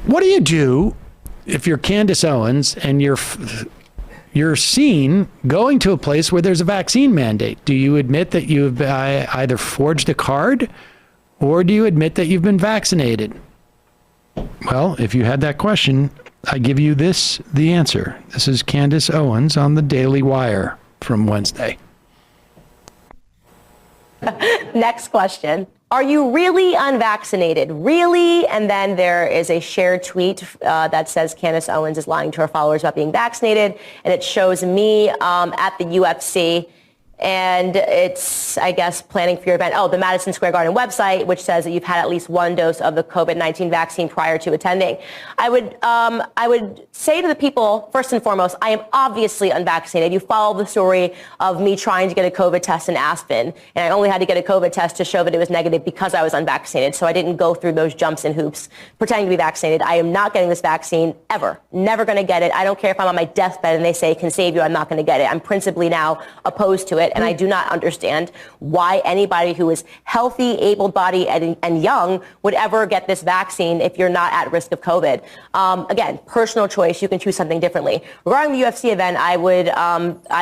What do you do if you're Candace Owens and you're seen going to a place where there's a vaccine mandate? Do you admit that you've either forged a card, or do you admit that you've been vaccinated? Well, if you had that question, I give you the answer. This is Candace Owens on the Daily Wire from Wednesday. Next question. Are you really unvaccinated? Really? And then there is a shared tweet that says Candace Owens is lying to her followers about being vaccinated. And it shows me at the UFC. And it's, I guess, planning for your event. Oh, the Madison Square Garden website, which says that you've had at least one dose of the COVID-19 vaccine prior to attending. I would say to the people, first and foremost, I am obviously unvaccinated. You follow the story of me trying to get a COVID test in Aspen, and I only had to get a COVID test to show that it was negative because I was unvaccinated. So I didn't go through those jumps and hoops pretending to be vaccinated. I am not getting this vaccine ever. Never going to get it. I don't care if I'm on my deathbed and they say it can save you. I'm not going to get it. I'm principally now opposed to it. And I do not understand why anybody who is healthy, able-bodied, and young would ever get this vaccine if you're not at risk of COVID. Again, personal choice. You can choose something differently. Regarding the UFC event, I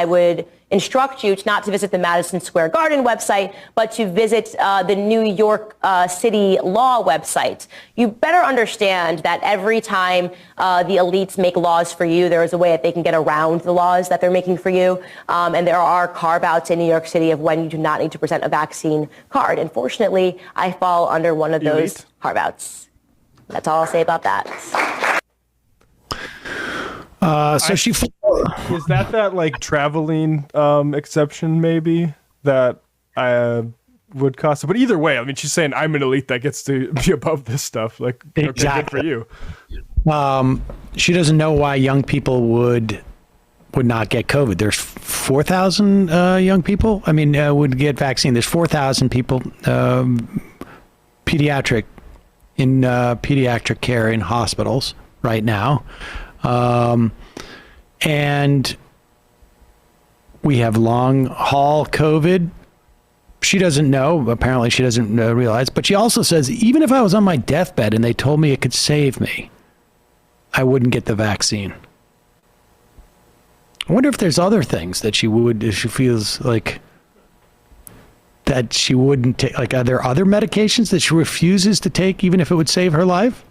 would instruct you not to visit the Madison Square Garden website, but to visit the New York City law website. You better understand that every time the elites make laws for you, there is a way that they can get around the laws that they're making for you. And there are carve-outs in New York City of when you do not need to present a vaccine card. Unfortunately, I fall under one of those carve-outs. That's all I'll say about that. Is that like traveling exception maybe that would cost it? But either way, I mean, she's saying I'm an elite that gets to be above this stuff. Like, exactly. Okay, good for you. She doesn't know why young people would not get COVID. There's 4,000 young people. I mean, would get vaccine. There's 4,000 people pediatric care in hospitals right now. And we have long haul COVID. She doesn't know. Apparently she doesn't realize. But she also says, even if I was on my deathbed and they told me it could save me, I wouldn't get the vaccine. I wonder if there's other things that she would, if she feels like that she wouldn't take. Like, are there other medications that she refuses to take even if it would save her life?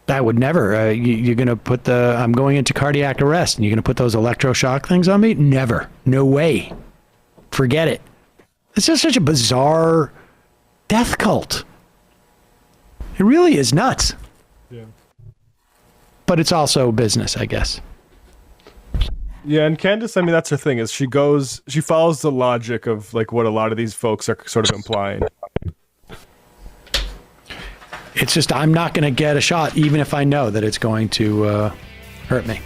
I would never. You're going to put I'm going into cardiac arrest and you're going to put those electroshock things on me? Never. No way. Forget it. It's just such a bizarre death cult. It really is nuts. Yeah. But it's also business, I guess. Yeah, and Candace, I mean, that's her thing, is she follows the logic of like what a lot of these folks are sort of implying. It's just, I'm not going to get a shot, even if I know that it's going to hurt me.